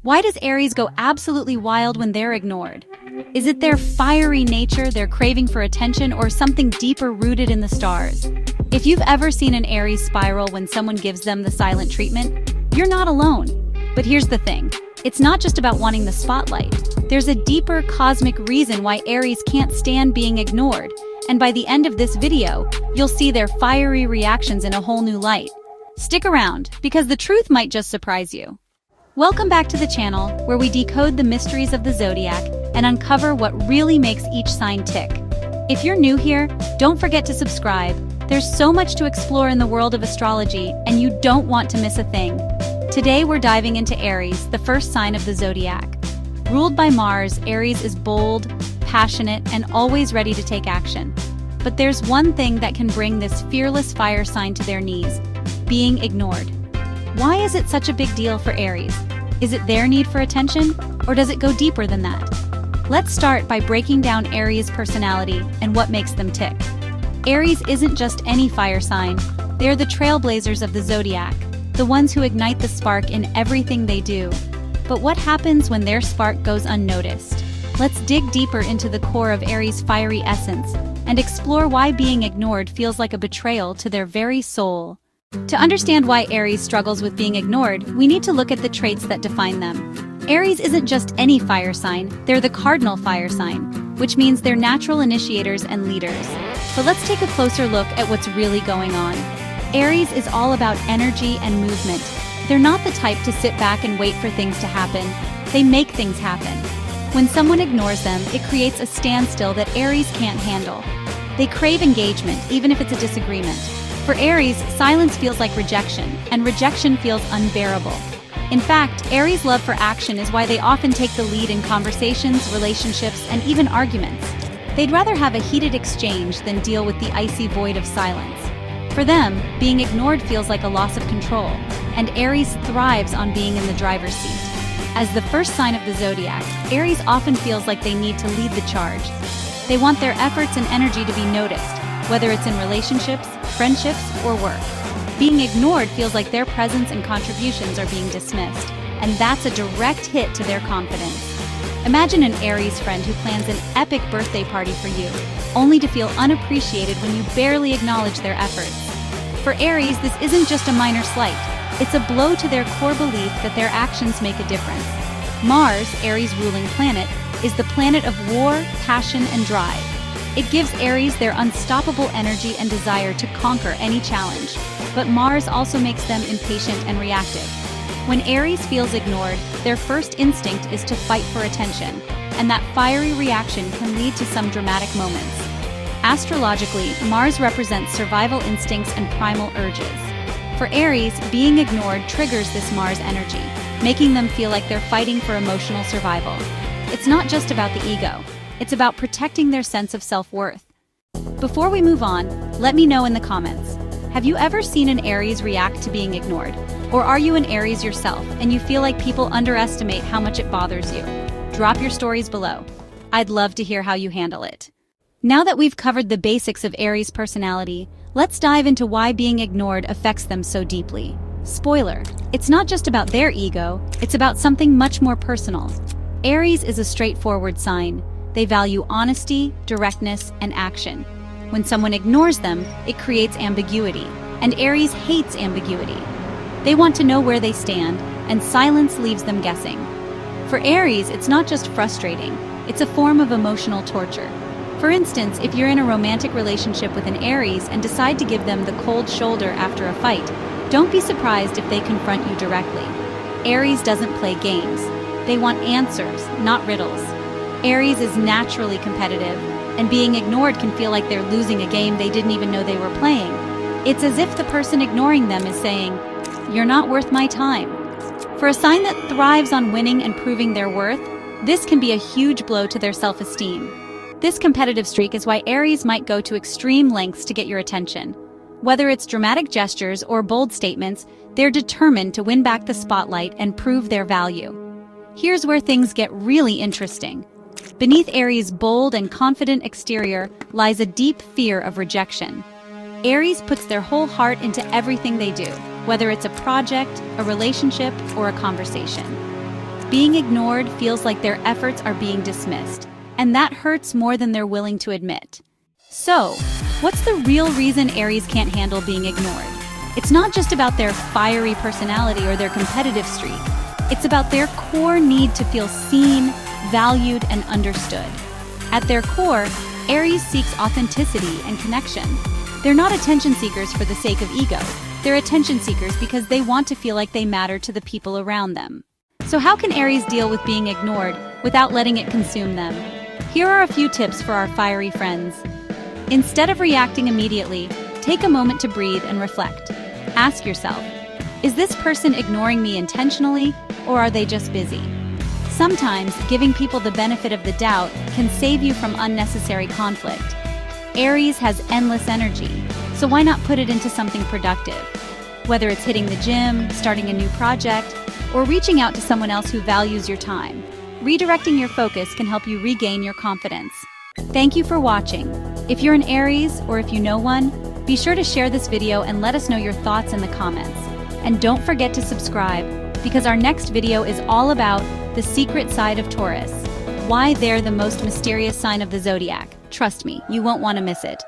Why does Aries go absolutely wild when they're ignored? Is it their fiery nature, their craving for attention, or something deeper rooted in the stars? If you've ever seen an Aries spiral when someone gives them the silent treatment, you're not alone. But here's the thing. It's not just about wanting the spotlight. There's a deeper cosmic reason why Aries can't stand being ignored. And by the end of this video, you'll see their fiery reactions in a whole new light. Stick around, because the truth might just surprise you. Welcome back to the channel, where we decode the mysteries of the Zodiac and uncover what really makes each sign tick. If you're new here, don't forget to subscribe. There's so much to explore in the world of astrology, and you don't want to miss a thing. Today we're diving into Aries, the first sign of the Zodiac. Ruled by Mars, Aries is bold, passionate, and always ready to take action. But there's one thing that can bring this fearless fire sign to their knees: being ignored. Why is it such a big deal for Aries? Is it their need for attention, or does it go deeper than that? Let's start by breaking down Aries' personality and what makes them tick. Aries isn't just any fire sign. They're the trailblazers of the Zodiac, the ones who ignite the spark in everything they do. But what happens when their spark goes unnoticed? Let's dig deeper into the core of Aries' fiery essence and explore why being ignored feels like a betrayal to their very soul. To understand why Aries struggles with being ignored, we need to look at the traits that define them. Aries isn't just any fire sign, they're the cardinal fire sign, which means they're natural initiators and leaders. But let's take a closer look at what's really going on. Aries is all about energy and movement. They're not the type to sit back and wait for things to happen. They make things happen. When someone ignores them, it creates a standstill that Aries can't handle. They crave engagement, even if it's a disagreement. For Aries, silence feels like rejection, and rejection feels unbearable. In fact, Aries' love for action is why they often take the lead in conversations, relationships, and even arguments. They'd rather have a heated exchange than deal with the icy void of silence. For them, being ignored feels like a loss of control, and Aries thrives on being in the driver's seat. As the first sign of the Zodiac, Aries often feels like they need to lead the charge. They want their efforts and energy to be noticed, whether it's in relationships, friendships, or work. Being ignored feels like their presence and contributions are being dismissed, and that's a direct hit to their confidence. Imagine an Aries friend who plans an epic birthday party for you, only to feel unappreciated when you barely acknowledge their efforts. For Aries, this isn't just a minor slight. It's a blow to their core belief that their actions make a difference. Mars, Aries' ruling planet, is the planet of war, passion, and drive. It gives Aries their unstoppable energy and desire to conquer any challenge. But Mars also makes them impatient and reactive. When Aries feels ignored, their first instinct is to fight for attention, and that fiery reaction can lead to some dramatic moments. Astrologically, Mars represents survival instincts and primal urges. For Aries, being ignored triggers this Mars energy, making them feel like they're fighting for emotional survival. It's not just about the ego. It's about protecting their sense of self-worth. Before we move on, let me know in the comments. Have you ever seen an Aries react to being ignored? Or are you an Aries yourself and you feel like people underestimate how much it bothers you? Drop your stories below. I'd love to hear how you handle it. Now that we've covered the basics of Aries' personality, let's dive into why being ignored affects them so deeply. Spoiler, it's not just about their ego, it's about something much more personal. Aries is a straightforward sign. They value honesty, directness, and action. When someone ignores them, it creates ambiguity, and Aries hates ambiguity. They want to know where they stand, and silence leaves them guessing. For Aries, it's not just frustrating, it's a form of emotional torture. For instance, if you're in a romantic relationship with an Aries and decide to give them the cold shoulder after a fight, don't be surprised if they confront you directly. Aries doesn't play games. They want answers, not riddles. Aries is naturally competitive, and being ignored can feel like they're losing a game they didn't even know they were playing. It's as if the person ignoring them is saying, "You're not worth my time." For a sign that thrives on winning and proving their worth, this can be a huge blow to their self-esteem. This competitive streak is why Aries might go to extreme lengths to get your attention. Whether it's dramatic gestures or bold statements, they're determined to win back the spotlight and prove their value. Here's where things get really interesting. Beneath Aries' bold and confident exterior lies a deep fear of rejection. Aries puts their whole heart into everything they do, whether it's a project, a relationship, or a conversation. Being ignored feels like their efforts are being dismissed, and that hurts more than they're willing to admit. So, what's the real reason Aries can't handle being ignored? It's not just about their fiery personality or their competitive streak. It's about their core need to feel seen, valued, and understood. At their core, Aries seeks authenticity and connection. They're not attention seekers for the sake of ego. They're attention seekers because they want to feel like they matter to the people around them. So how can Aries deal with being ignored without letting it consume them? Here are a few tips for our fiery friends. Instead of reacting immediately, take a moment to breathe and reflect. Ask yourself, is this person ignoring me intentionally, or are they just busy? Sometimes, giving people the benefit of the doubt can save you from unnecessary conflict. Aries has endless energy, so why not put it into something productive? Whether it's hitting the gym, starting a new project, or reaching out to someone else who values your time, redirecting your focus can help you regain your confidence. Thank you for watching. If you're an Aries, or if you know one, be sure to share this video and let us know your thoughts in the comments. And don't forget to subscribe, because our next video is all about the secret side of Taurus. Why they're the most mysterious sign of the zodiac. Trust me, you won't want to miss it.